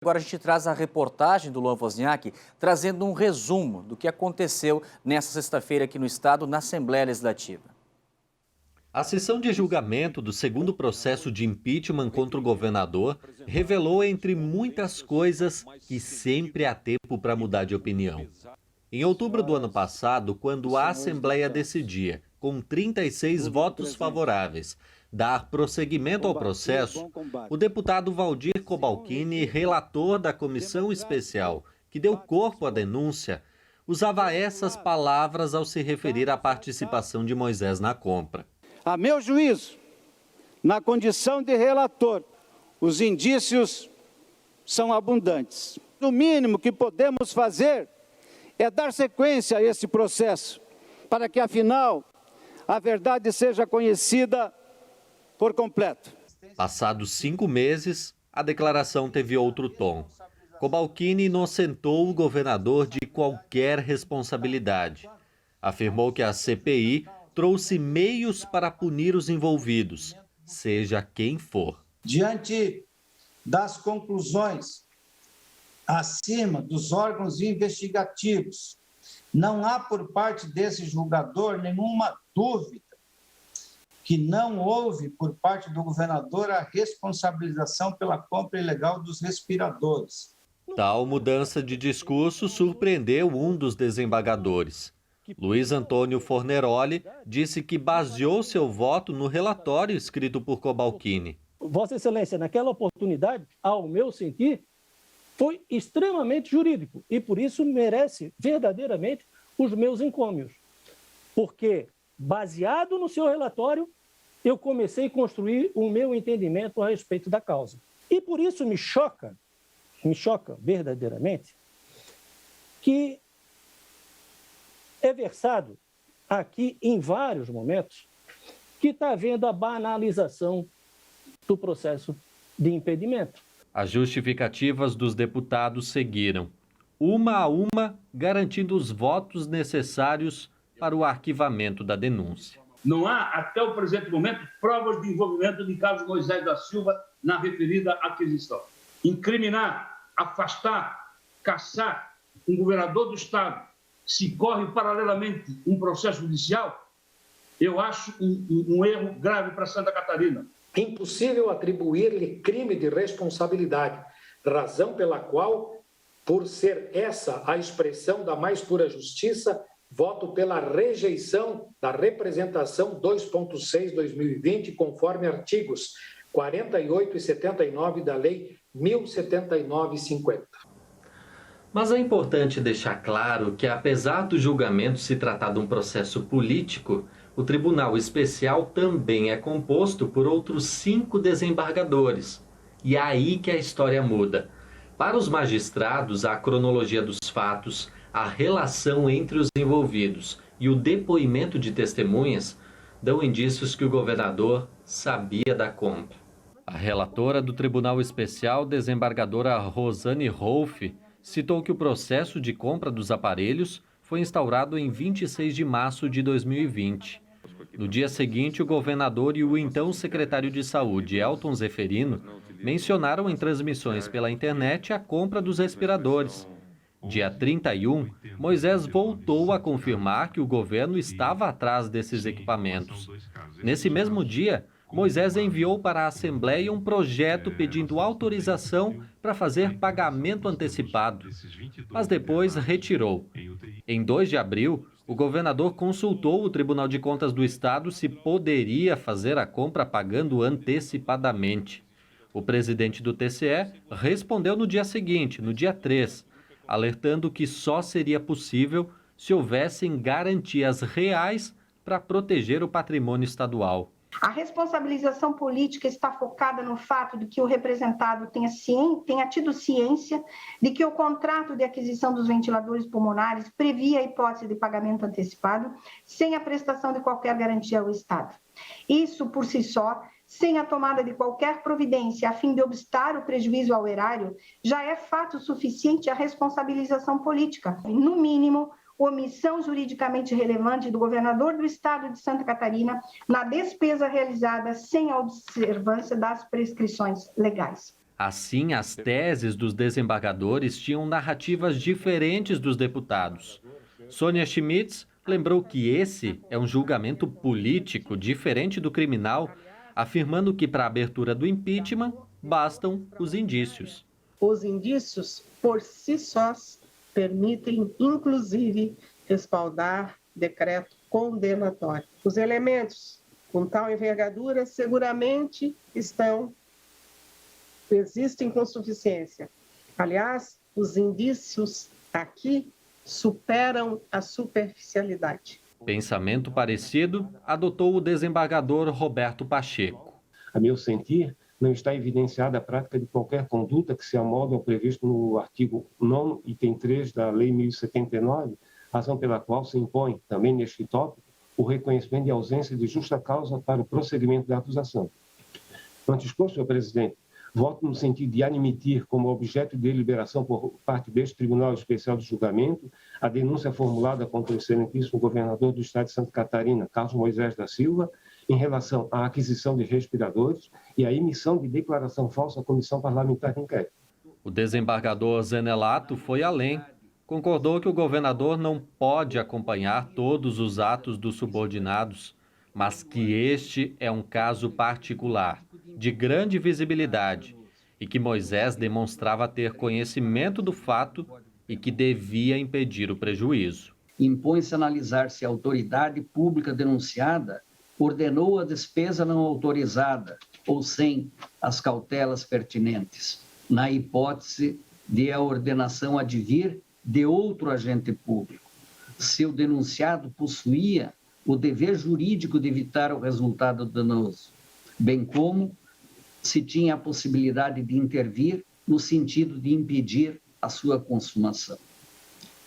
Agora a gente traz a reportagem do Luan Wozniak, trazendo um resumo do que aconteceu nesta sexta-feira aqui no estado, na Assembleia Legislativa. A sessão de julgamento do segundo processo de impeachment contra o governador revelou, entre muitas coisas, que sempre há tempo para mudar de opinião. Em outubro do ano passado, quando a Assembleia decidia, com 36 votos favoráveis, dar prosseguimento ao processo, o deputado Valdir Cobalcini, relator da comissão especial que deu corpo à denúncia, usava essas palavras ao se referir à participação de Moisés na compra. A meu juízo, na condição de relator, os indícios são abundantes. O mínimo que podemos fazer é dar sequência a esse processo, para que, afinal, a verdade seja conhecida por completo. Passados 5 meses, a declaração teve outro tom. Cobalcini inocentou o governador de qualquer responsabilidade. Afirmou que a CPI trouxe meios para punir os envolvidos, seja quem for. Diante das conclusões acima dos órgãos investigativos, não há por parte desse julgador nenhuma dúvida que não houve por parte do governador a responsabilização pela compra ilegal dos respiradores. Tal mudança de discurso surpreendeu um dos desembargadores. Luiz Antônio Forneroli disse que baseou seu voto no relatório escrito por Cobalcini. Vossa Excelência, naquela oportunidade, ao meu sentir, foi extremamente jurídico e por isso merece verdadeiramente os meus encômios. Porque, baseado no seu relatório, eu comecei a construir o meu entendimento a respeito da causa. E por isso me choca verdadeiramente, que é versado aqui em vários momentos que está havendo a banalização do processo de impedimento. As justificativas dos deputados seguiram, uma a uma, garantindo os votos necessários para o arquivamento da denúncia. Não há, até o presente momento, provas de envolvimento de Carlos Moisés da Silva na referida aquisição. Incriminar, afastar, caçar um governador do Estado, se corre paralelamente um processo judicial, eu acho um erro grave para Santa Catarina. É impossível atribuir-lhe crime de responsabilidade, razão pela qual, por ser essa a expressão da mais pura justiça, voto pela rejeição da representação 2.6/2020, conforme artigos 48 e 79 da Lei 1079/50. Mas é importante deixar claro que, apesar do julgamento se tratar de um processo político, o Tribunal Especial também é composto por outros 5 desembargadores. E é aí que a história muda. Para os magistrados, a cronologia dos fatos, a relação entre os envolvidos e o depoimento de testemunhas dão indícios que o governador sabia da compra. A relatora do Tribunal Especial, desembargadora Rosane Rolfe, citou que o processo de compra dos aparelhos foi instaurado em 26 de março de 2020. No dia seguinte, o governador e o então secretário de Saúde, Elton Zeferino, mencionaram em transmissões pela internet a compra dos respiradores. Dia 31, Moisés voltou a confirmar que o governo estava atrás desses equipamentos. Nesse mesmo dia, Moisés enviou para a Assembleia um projeto pedindo autorização para fazer pagamento antecipado, mas depois retirou. Em 2 de abril, o governador consultou o Tribunal de Contas do Estado se poderia fazer a compra pagando antecipadamente. O presidente do TCE respondeu no dia seguinte, no dia 3, alertando que só seria possível se houvessem garantias reais para proteger o patrimônio estadual. A responsabilização política está focada no fato de que o representado tenha tido ciência de que o contrato de aquisição dos ventiladores pulmonares previa a hipótese de pagamento antecipado sem a prestação de qualquer garantia ao Estado. Isso, por si só, sem a tomada de qualquer providência a fim de obstar o prejuízo ao erário, já é fato suficiente a responsabilização política. No mínimo, omissão juridicamente relevante do governador do Estado de Santa Catarina na despesa realizada sem a observância das prescrições legais. Assim, as teses dos desembargadores tinham narrativas diferentes dos deputados. Sônia Schmitz lembrou que esse é um julgamento político diferente do criminal, afirmando que para a abertura do impeachment bastam os indícios. Os indícios, por si sós, permitem, inclusive, respaldar decreto condenatório. Os elementos com tal envergadura seguramente existem com suficiência. Aliás, os indícios aqui superam a superficialidade. Pensamento parecido adotou o desembargador Roberto Pacheco. A meu sentir, não está evidenciada a prática de qualquer conduta que se amolde ao previsto no artigo 9º, item 3 da Lei 1079, razão pela qual se impõe, também neste tópico, o reconhecimento de ausência de justa causa para o prosseguimento da acusação. Quanto exposto, senhor presidente, voto no sentido de admitir como objeto de deliberação por parte deste Tribunal Especial de Julgamento a denúncia formulada contra o excelentíssimo governador do estado de Santa Catarina, Carlos Moisés da Silva, em relação à aquisição de respiradores e à emissão de declaração falsa à Comissão Parlamentar de Inquérito. O desembargador Zenelato foi além. Concordou que o governador não pode acompanhar todos os atos dos subordinados, mas que este é um caso particular, de grande visibilidade, e que Moisés demonstrava ter conhecimento do fato e que devia impedir o prejuízo. Impõe-se analisar se a autoridade pública denunciada ordenou a despesa não autorizada ou sem as cautelas pertinentes, na hipótese de a ordenação advir de outro agente público, se o denunciado possuía o dever jurídico de evitar o resultado danoso, bem como se tinha a possibilidade de intervir no sentido de impedir a sua consumação.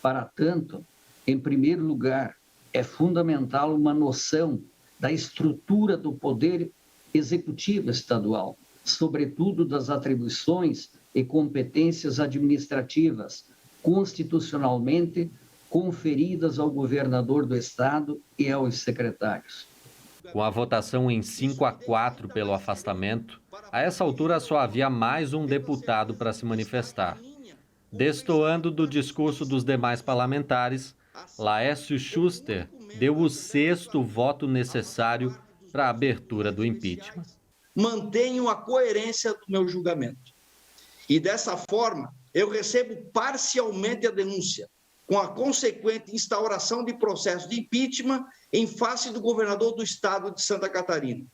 Para tanto, em primeiro lugar, é fundamental uma noção da estrutura do poder executivo estadual, sobretudo das atribuições e competências administrativas constitucionalmente conferidas ao governador do estado e aos secretários. Com a votação em 5-4 pelo afastamento, a essa altura só havia mais um deputado para se manifestar. Destoando do discurso dos demais parlamentares, Laércio Schuster deu o 6º voto necessário para a abertura do impeachment. Mantenho a coerência do meu julgamento. E dessa forma, eu recebo parcialmente a denúncia, com a consequente instauração de processo de impeachment em face do governador do estado de Santa Catarina.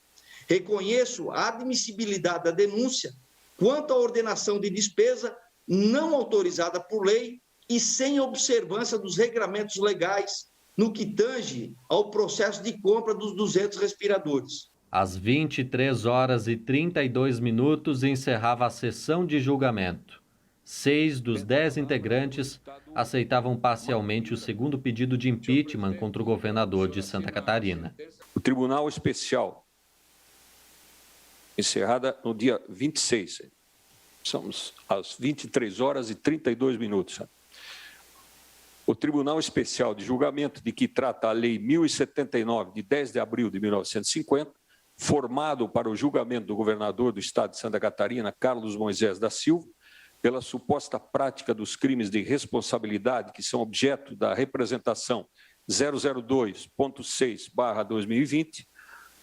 Reconheço a admissibilidade da denúncia quanto à ordenação de despesa não autorizada por lei e sem observância dos regramentos legais no que tange ao processo de compra dos 200 respiradores. Às 23h32 encerrava a sessão de julgamento. 6 dos 10 integrantes aceitavam parcialmente o segundo pedido de impeachment contra o governador de Santa Catarina. O Tribunal Especial, encerrada no dia 26, somos às 23h32. O Tribunal Especial de Julgamento, de que trata a Lei 1079, de 10 de abril de 1950, formado para o julgamento do governador do estado de Santa Catarina, Carlos Moisés da Silva, pela suposta prática dos crimes de responsabilidade que são objeto da representação 002.6/2020,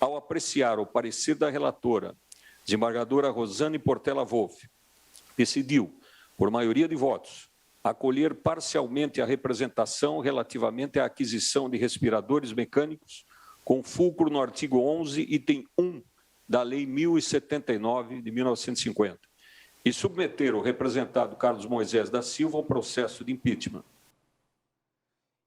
ao apreciar o parecer da relatora, desembargadora Rosane Portela Wolff, decidiu, por maioria de votos, acolher parcialmente a representação relativamente à aquisição de respiradores mecânicos com fulcro no artigo 11, item 1 da Lei 1079 de 1950. E submeter o representado Carlos Moisés da Silva ao processo de impeachment.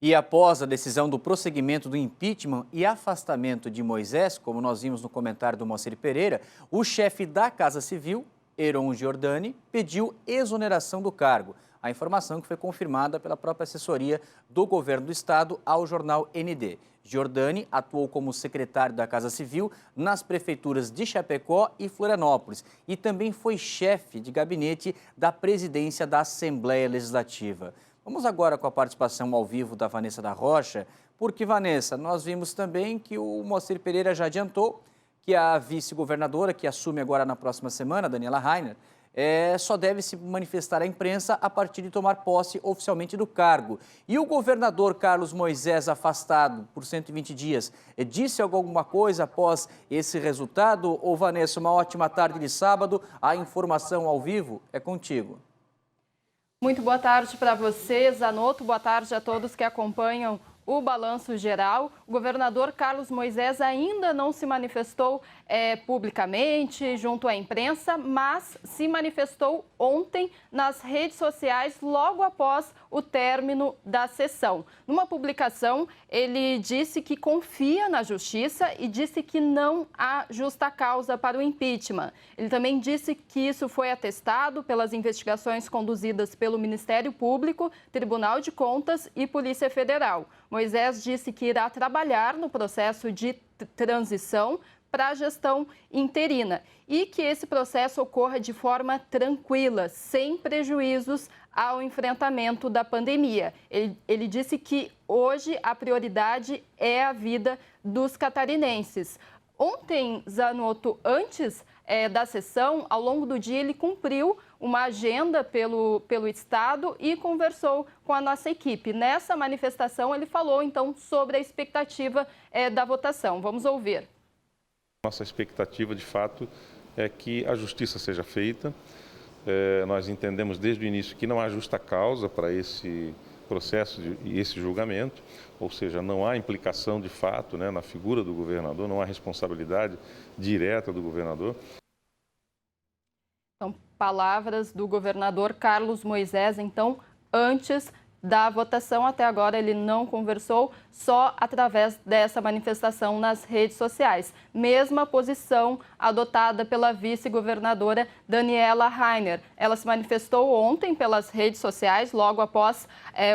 E após a decisão do prosseguimento do impeachment e afastamento de Moisés, como nós vimos no comentário do Moacir Pereira, o chefe da Casa Civil, Heron Giordani, pediu exoneração do cargo. A informação que foi confirmada pela própria assessoria do governo do estado ao jornal ND. Giordani atuou como secretário da Casa Civil nas prefeituras de Chapecó e Florianópolis e também foi chefe de gabinete da presidência da Assembleia Legislativa. Vamos agora com a participação ao vivo da Vanessa da Rocha, porque, Vanessa, nós vimos também que o Moacir Pereira já adiantou que a vice-governadora, que assume agora na próxima semana, Daniela Rainer, só deve se manifestar à imprensa a partir de tomar posse oficialmente do cargo. E o governador Carlos Moisés, afastado por 120 dias, disse alguma coisa após esse resultado? Ô Vanessa, uma ótima tarde de sábado. A informação ao vivo é contigo. Muito boa tarde para você, Zanotto. Boa tarde a todos que acompanham o Balanço Geral. O governador Carlos Moisés ainda não se manifestou publicamente junto à imprensa, mas se manifestou ontem nas redes sociais logo após o término da sessão. Numa publicação, ele disse que confia na justiça e disse que não há justa causa para o impeachment. Ele também disse que isso foi atestado pelas investigações conduzidas pelo Ministério Público, Tribunal de Contas e Polícia Federal. Moisés disse que irá trabalhar no processo de transição para a gestão interina e que esse processo ocorra de forma tranquila, sem prejuízos ao enfrentamento da pandemia. Ele disse que hoje a prioridade é a vida dos catarinenses. Ontem, Zanotto, antes da sessão, ao longo do dia, ele cumpriu uma agenda pelo Estado e conversou com a nossa equipe. Nessa manifestação, ele falou, então, sobre a expectativa da votação. Vamos ouvir. Nossa expectativa, de fato, é que a justiça seja feita. Nós entendemos desde o início que não há justa causa para esse processo e esse julgamento, ou seja, não há implicação de fato, né, na figura do governador, não há responsabilidade direta do governador. São palavras do governador Carlos Moisés, então, antes da votação. Até agora ele não conversou, só através dessa manifestação nas redes sociais. Mesma posição adotada pela vice-governadora Daniela Rainer. Ela se manifestou ontem pelas redes sociais, logo após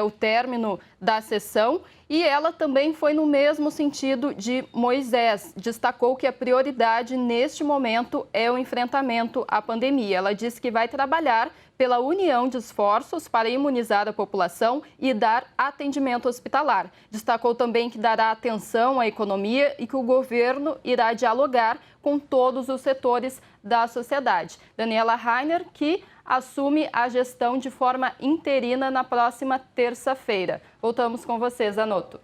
o término da sessão, e ela também foi no mesmo sentido de Moisés. Destacou que a prioridade neste momento é o enfrentamento à pandemia. Ela disse que vai trabalhar pela união de esforços para imunizar a população e dar atendimento hospitalar. Destacou também que dará atenção à economia e que o governo irá dialogar com todos os setores da sociedade. Daniela Rainer, que assume a gestão de forma interina na próxima terça-feira. Voltamos com você, Zanotto.